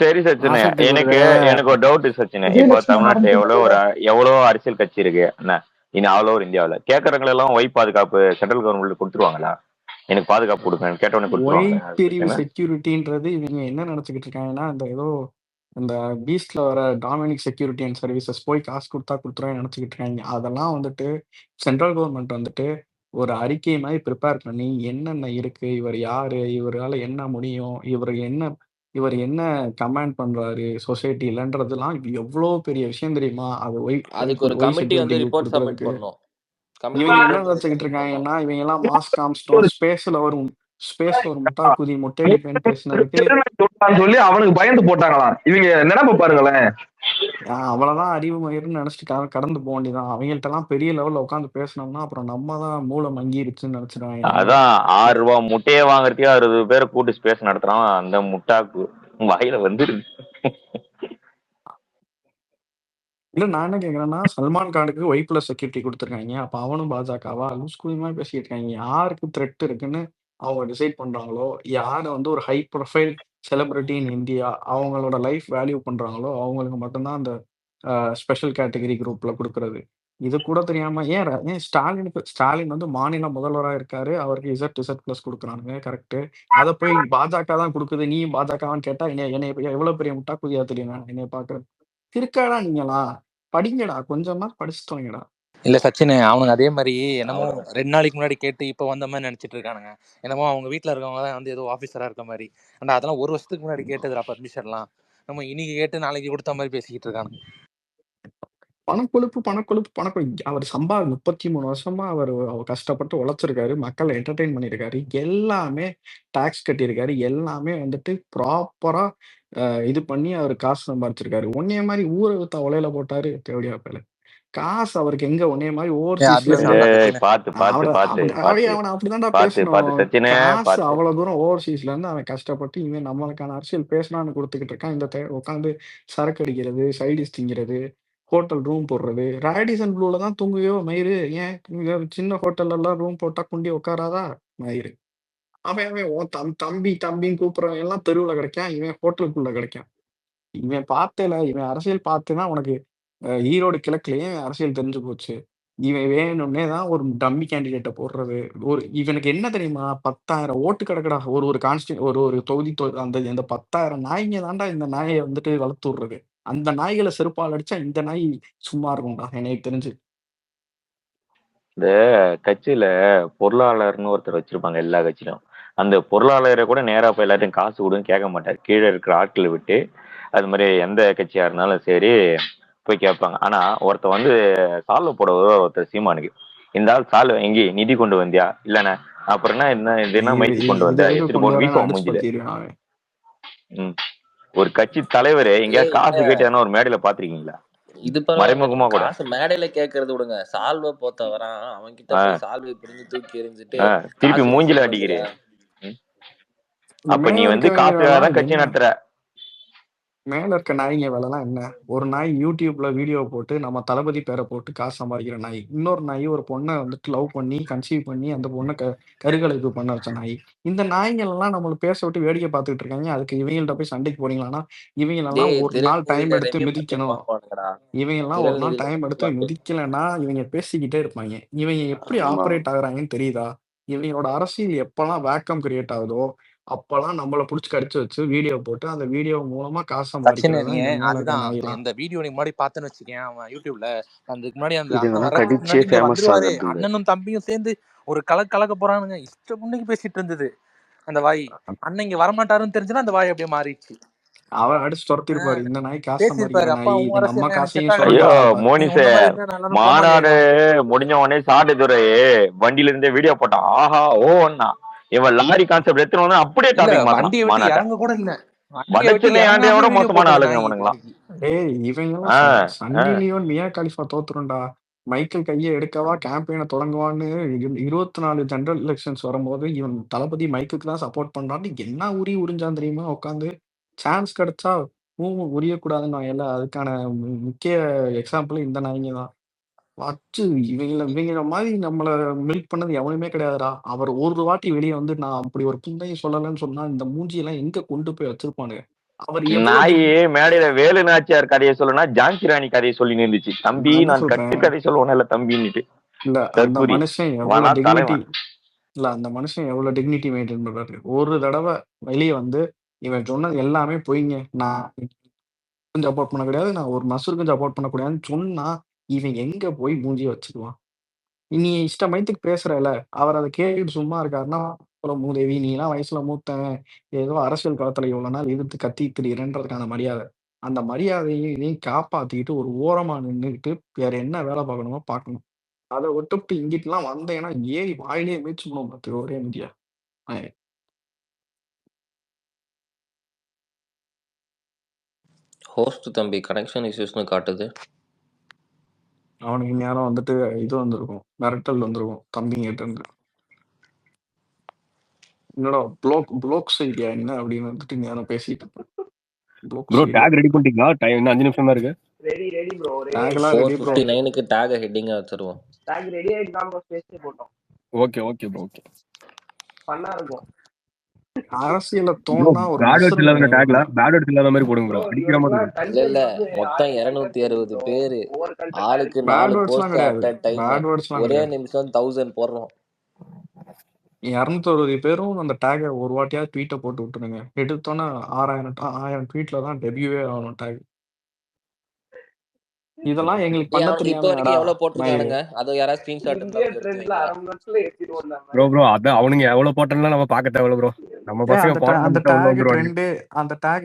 சரி சச்சினு, ஆசக்தி எனக்கு குருவே எனக்கு ஒரு டவுட் சச்சினு. இப்போ விஜயலட்சுமி தமிழ்நாட்டுல ஆரம்பிச்சு எவ்வளோ அரசியல் கட்சி இருக்கு என்ன, இனி ஆல் ஓவர் இந்தியாவில் கேட்கறவங்க எல்லாம் ஒய் பாதுகாப்பு சென்ட்ரல் கவர்மெண்ட் கொடுத்துருவாங்களா? எனக்கு பாதுகாப்பு கொடுங்க கேட்டவொடனே ஒய் கொடுத்துருவாங்களா பிரிவு சச்சினு? செக்யூரிட்டின்றது இவங்க என்ன நினைச்சுக்கிட்டு இருக்காங்கன்னா, இந்த ஏதோ இந்த பீஸ்ட்ல வர டாமினிக் செக்யூரிட்டி அண்ட் சர்வீசஸ் போய் காசு கொடுத்தா கொடுத்துருவேன் நினைச்சுக்கிட்டு இருக்காங்க. அதெல்லாம் வந்துட்டு சென்ட்ரல் கவர்மெண்ட் வந்துட்டு ஒரு அறிக்கை மாதிரி ப்ரிப்பேர் பண்ணி என்னென்ன இருக்கு, இவர் யாரு, இவரால என்ன முடியும், இவர் என்ன கமாண்ட் பண்றாரு சொசைட்டிலன்றதெல்லாம் எவ்வளோ பெரிய விஷயம் தெரியுமா? அது ஒய் அதுக்கு ஒரு ஒய் கமிட்டி வந்து செக்யூரிட்டிக்கு ரிப்போர்ட் சப்மிட் கொடுக்கறதுக்கு. பண்ணணும். கமிட்டி இவங்க என்ன ரிப்போர்ட் வந்து நினைச்சுக்கிட்டு சப்மிட் பண்ணணும். இருக்காங்கன்னா, இவங்க எல்லாம் மாஸ் காமிச்சிட்டோம், ஸ்பேஸ்ல ஒரு முட்டாக்குதி மொட்டையடிப்பேன்னு பேசினதுக்கு சொல்றான்னு சொல்லி அவனுக்கு பயந்து போட்டாங்களாம். இவங்க நினைப்பு பாருங்களேன். அவ்வளவுதான் அறிவு மயிர்னு நினைச்சிட்டு கடந்து போக வேண்டியதான். அவங்கள்ட்ட எல்லாம் பெரிய லெவல்ல உட்காந்து பேசினோம்னா அப்புறம் நம்ம தான் மூளை மங்கிருச்சுன்னு நினைச்சிடுவாங்க. அதான் ₹6 முட்டையை வாங்குறதுக்கே 60 பேரை கூட்டு ஸ்பேஸ் நடத்துறான். அந்த முட்டாக்கு வாயில வந்துருது. இல்ல நான் என்ன கேக்குறேன்னா, சல்மான் கானுக்கு ஒய் பிளஸ் செக்யூரிட்டி கொடுத்துருக்காங்க. அப்ப அவனும் பாஜகவா? லூஸ் கூதி மாதிரி பேசிட்டு இருக்காங்க. யாருக்கு த்ரெட் இருக்குன்னு அவங்க டிசைட் பண்றாங்களோ, யாரை வந்து ஒரு high profile celebrity in India அவங்களோட லைஃப் வேல்யூ பண்றாங்களோ, அவங்களுக்கு மட்டும்தான் அந்த ஸ்பெஷல் கேட்டகரி குரூப்ல கொடுக்கறது. இது கூட தெரியாம ஏன் ஸ்டாலின் வந்து மாநில முதல்வரா இருக்காரு. அவருக்கு இசட் பிளஸ் கொடுக்குறானுங்க. கரெக்ட். அதை போய் பாஜக தான் கொடுக்குது. நீயும் பாஜகவான்னு கேட்டா என்னை எவ்வளவு பெரிய முட்டாக்குதியா தெரியும் என்னைய பாக்குறது. இருக்காடா நீங்களா? படிங்கடா, கொஞ்சமா படிச்சுட்டு வாங்கடா. இல்ல சச்சினு, அவனுங்க அதே மாதிரி என்னமோ அவ்வளவுதான். 2 நாளைக்கு முன்னாடி கேட்டு இப்ப வந்த மாதிரி நினைச்சிட்டு இருக்கானுங்க. என்னமோ அவங்க வீட்டுல இருக்கவங்க தான் வந்து ஏதோ ஆபீசரா இருக்க மாதிரி. ஆனா அதெல்லாம் 1 வருஷத்துக்கு முன்னாடி கேட்டதுடா பர்மிஷன்லாம். நம்ம இன்னைக்கு கேட்டு நாளைக்கு கொடுத்த மாதிரி பேசிக்கிட்டு இருக்கானுங்க. பணக்கொழுப்பு. அவர் 33 வருஷமா அவர் கஷ்டப்பட்டு உழைச்சிருக்காரு. மக்களை என்டர்டெயின் பண்ணியிருக்காரு. எல்லாமே டாக்ஸ் கட்டியிருக்காரு. எல்லாமே வந்துட்டு ப்ராப்பரா இது பண்ணி அவர் காசு சம்பாதிச்சிருக்காரு. உன்னைய மாதிரி ஊரை வித்தா உலையில போட்டாரு தேவடியா பேல. காசு அவருக்கு எங்க உன்னைய மாதிரி ஓவர்சீஸ்ல அட்லீஸ்ட் இருந்து நல்லா ஏய், சச்சினு. பாத்து பாத்து பாத்து பாத்து அவன் அப்படிதான்டா பாத்து பேசணும். பாத்து சச்சினே காசு பாத்து. அவ்வளவு தூரம் ஓவர்சீஸ்ல இருந்து அவன் கஷ்டப்பட்டு இவன் நம்மளுக்கான அரசியல் பேசலான்னு கொடுத்துக்கிட்டு இருக்கான். இந்த உட்காந்து சரக்கு அடிக்கிறது, சைடிஸ் திங்கிறது, ஹோட்டல் ரூம் போடுறது. ரேடிசன் ப்ளூல தான் தூங்குவியோ மயிறு? ஏன் இங்க சின்ன ஹோட்டல்ல எல்லாம் ரூம் போட்டா குண்டி உட்காராதா மயிறு? அவன் உன் தம்பின்னு கூப்பிடுறவன் எல்லாம் தெருவுல கிடைக்கான். இவன் ஹோட்டலுக்குள்ள கிடைக்கான். இவன் அரசியல் பார்த்துனா உனக்கு ஈரோடு கிழக்குலயே அரசியல் தெரிஞ்சு போச்சு. இவன் வேணும்னே தான் ஒரு டம்மி கேண்டிடேட்ட போடுறது. இவனுக்கு என்ன தெரியுமா? 10,000 ஓட்டு கிடக்குடா. ஒரு தொகுதி அந்த 10,000 நாய்ங்க தான்டா இந்த நாயை வந்துட்டு வளர்த்து விடுறது. அந்த நாய்களை செருப்பால் அடிச்சா இந்த நாய் சும்மா இருக்கும்டா எனக்கு தெரிஞ்சு. இந்த கட்சியில பொருளாளர்னு ஒருத்தர் வச்சிருப்பாங்க எல்லா கட்சியிலும். அந்த பொருளாளரை கூட நேரா போய் எல்லாத்தையும் காசு கொடுன்னு கேட்க மாட்டார். கீழே இருக்கிற ஆட்களை விட்டு அது மாதிரி எந்த கட்சியா இருந்தாலும் சரி போய் கேட்பாங்க. ஆனா ஒருத்தர் வந்து சால்வை போட ஒருத்தர் சீமானுக்கு, இந்த ஆள் சால்வை எங்கே நிதி கொண்டு வந்தியா இல்லண்ணே, அப்புறம் என்ன இது என்ன மைக்கு கொண்டு இது வந்தா எதுக்கு எடுத்துட்டு கொண்டு போன வரேன்னு வீக்கம் அடிச்சு மூஞ்சில. பத்திடுவேன். ஒரு கட்சி தலைவர் எங்கேயா ஏய், காசு கேட்டு ஒரு மேடையில பாத்திருக்கீங்களா? இது பரவாயில்ல, மறைமுகமா கூட காசு மேடையில கேட்கறது விடுங்க. சால்வை போத்த வரான், அவன் கிட்ட போய் சால்வை பிரிஞ்சு தூக்கி எறிஞ்சிட்டு திருப்பி காசு மூஞ்சில கொண்டு அடிக்கிறே. வந்தியா? இந்த அப்ப நீ மேல வந்து காசுக்காக இருக்கிறவங்க தான் கட்சி என்ன நடத்துற. மேல இருக்க நாய்ங்க வேலைலாம் என்ன? ஒரு நாய் யூடியூப்ல வீடியோ போட்டு நம்ம தளபதி பேரை போட்டு காசு சம்பாதிக்கிற நாய். இன்னொரு நாய் ஒரு பொண்ணை வந்துட்டு லவ் பண்ணி கன்சீவ் பண்ணி அந்த பொண்ணை கருக்கலைப்பு பண்ண வச்ச நாய். இந்த நாய்கள் எல்லாம் நம்மள பேச விட்டு வேடிக்கை பார்த்துட்டு இருக்காங்க. அதுக்கு இவங்கள்ட்ட போய் சண்டைக்கு போறீங்களான்னா இவங்களெல்லாம் டேய், ஒரு நாள் டைம் திருநெல்வேலியில எடுத்து ரெவ்யூ மிதிக்கணும். பார்த்துருப்பானுங்கடா. இவங்கெல்லாம் ஒரு நாள் டைம் எடுத்து மிதிக்கலைன்னா இவங்க பேசிக்கிட்டே இருப்பாங்க. இவங்க எப்படி ஆப்ரேட் ஆகுறாங்கன்னு தெரியுதா? இவங்களோட அரசியல் எப்பெல்லாம் வேக்கம் கிரியேட் ஆகுதோ அப்பெல்லாம் நம்மள புடிச்சு கடிச்சு வச்சு வீடியோ போட்டு அந்த வீடியோ மூலமா காசு சச்சினு, சம்பாதிக்கிறது நீ தான் இந்த மேல இருக்க அதுதான் நாயெல்லாம். இந்த வீடியோ நீ முன்னாடி பார்த்தேன்னு வச்சுக்கேன், அவன் யூடியூப்ல அதுக்கு முன்னாடி அந்த அண்ணன் இதெல்லாம் வரதுக்கு கடிச்சே முன்னாடி இங்க ஃபேமஸ் வந்துருவாரு. ஆகுறது. அண்ணனும் தம்பியும் சேர்ந்து ஒரு கலக்க போறானுங்க. இஷ்ட முன்னைக்கு பேசிட்டு இருந்தது அந்த வாய். அண்ணன் இங்க வரமாட்டாருன்னு தெரிஞ்சுன்னா அந்த வாய் அப்படியே மாறிடுச்சு. அவர் அடிச்சு துரத்திருப்பாரு. இந்த நாய் காசு பேசியிருப்பாரு, சம்பாதிக்கிற அப்பா நாய், உன் இது நம்ம அரசியல் எனக்கு செட் காசையும் ஆகாது. ஐயோ சுரண்டுதுன்னு இருப்பாரு. நீ மோனிசே, உன்ன மாதிரி இருந்தா எல்லாரும் போக மாநாடு மாட்டேன். முடிஞ்ச உடனே சாட்டுதுறை வண்டியில இருந்தே வீடியோ போட்டான். ஆஹா ஓன்னா இவன் லாரி கான்செப்ட் எடுத்துட்டு வந்து அப்படியே இல்ல, டாபிக் மாத்தலாம் வண்டியை விட்டு மாநாட்டை. இறங்க கூட இல்ல. வண்டியை விட்டு வடச்சென்னை ஆண்டையோட இறங்காமலே வீடியோ மோசமான போட்டது ஆளுங்க நாய் அவனுங்களாம். இப்போதைக்கு. இவங்கெல்லாம் ஆஹ் சன்னி லியோன் மியா காலிஃபா தோத்துரும்டா. மைக்கேல் கையை எடுக்கவா கேம்பெயினை தொடங்குவான்னு 24 ஜெனரல் எலெக்ஷன்ஸ் வரும்போது இவன் தளபதி மைக்குக்கு தான் சப்போர்ட் பண்றான்னு என்ன உரிஞ்சான் தெரியுமா? உட்காந்து சான்ஸ் கிடைச்சா உரியக்கூடாதுன்னு எல்லாம் அதுக்கான முக்கிய எக்ஸாம்பிள் இந்த நாய்ங்க தான். வச்சு இவங்கள மாதிரி நம்மள மில்க் பண்ணது எவனுமே கிடையாதுடா. அவர் ஒரு வாட்டி வெளியே வந்து நான் அப்படி ஒரு புண்ணையும் சொல்லலைன்னு சொன்னா இந்த மூஞ்சியெல்லாம் எங்க கொண்டு போய் வச்சிருப்பானுங்க. அவர் எவ்வளவு நாய் டிக் மேடையில வேலு நாச்சியார் கதையை சொல்லுனா ஜான்சி ராணி கதையை சொல்லி இருந்துச்சு. தம்பி நான் என்ன நான் சொல்றேன் கட்டு கதை சொல்லுவேன் இல்ல தம்பின்னுட்டு. இல்ல அந்த தற்குறி மனுஷன் எவ்வளவு வானா டிக்னிட்டி தலைவன். இல்ல அந்த மனுஷன் எவ்வளவு டிக்னிட்டி மெயின்டைன் பண்றாரு. ஒரு தடவை வெளியே வந்து இவன் சொன்னது எல்லாமே பொய்ங்க, நான் சப்போர்ட் பண்ண கிடையாது, நான் ஒரு மசூருக்கும் சப்போர்ட் பண்ணக்கூடாதுன்னு சொன்னா இவன் எங்க போய் மூஞ்சிய வச்சுக்குவான்? நீ இஷ்டமயத்துக்கு பேசுறல, அவர் அதை கேட்டுட்டு சும்மா இருக்காருன்னா மூதேவி நீலாம் வயசுல மூத்தவன், ஏதோ அரசியல் களத்துல இவ்வளவு நாள் எதிர்த்து கத்தி திரியிறன்றதுக்கான மரியாதை. அந்த மரியாதையை இதையும் காப்பாத்திக்கிட்டு ஒரு ஓரமா நின்னுக்கிட்டு வேற என்ன வேலை பார்க்கணுமோ பார்க்கணும். அதை விட்டுவிட்டு இங்கிட்டுலாம் வந்தேன்னா ஏறி வாயிலே மீச்சு பண்ணுவோம் பார்த்துக்க ஒரே மீடியா. ஹோஸ்ட் தம்பி கனெக்ஷன் இஷ்யூஸ்னு காட்டுது. அவனுக்கு நேரம் வந்துட்டு இது வந்திருக்கும், மிரட்டல் வந்திருக்கும் தம்பிங்கிட்ட இருந்து. என்னடா ப்ளோக்ஸ் ஐடியா என்ன அப்படின்னு வந்துட்டு நேரம் பேசிட்டு ப்ரோ டேக் ரெடி பண்ணிட்டீங்களா? டைம் இன்னும் 5 நிமிஷம் தான் இருக்கு. Ready bro. டேக்லாம் ரெடி ப்ரோ. 459க்கு டேக் ஹெட்டிங்கா வச்சிருவோம். டேக் ரெடி ஆயிட்டு தான் ப்ரோ ஸ்பேஸ்ல போட்டோம். Okay okay bro okay. பண்ணா இருக்கும். அரசியல தோணுனா ஒரு பேட் வேர்ட்ஸ் இல்லாத டேக்ல பேட் வேர்ட்ஸ் இல்லாத மாதிரி போடுங்க ப்ரோ. அடிக்கிற மாதிரி இல்ல மொத்தம் 260 பேரு, ஆளுக்கு பேட் 4 வேர்ட்ஸ்லாம் போஸ்ட் கிடையாது. அட் டைம், பேட் வேர்ட்ஸ்லாம் ஒரே கிடையாது. நிமிஷம் 1000 போடுறோம். 260 பேரும் அந்த டேகை ஒரு வாட்டியாவது ட்வீட்டை போட்டு விட்டுருங்க. எடுத்தோன்னே 1000 ட்வீட்ல தான் டெபியூவே ஆகணும் டேக். இதெல்லாம் எங்களுக்கு பண்ண இப்போ தெரியாம வரைக்கும் எவ்வளவு போட்டிருக்கானுங்க? அதை யாராவது ஸ்கிரீன்ஷாட் இந்தியா ட்ரெண்ட்ல அரை மணி நேரத்துல ஏத்திடுவோம் நம்ம. ப்ரோ ப்ரோ அதான் அவனுங்க எவ்வளவு போட்டோம்னா நம்ம பார்க்க தேவையில்ல ப்ரோ. நம்ம பசங்க அந்த போட்டு டேக் வந்துருவாங்க. ட்ரெண்டு அந்த டேக்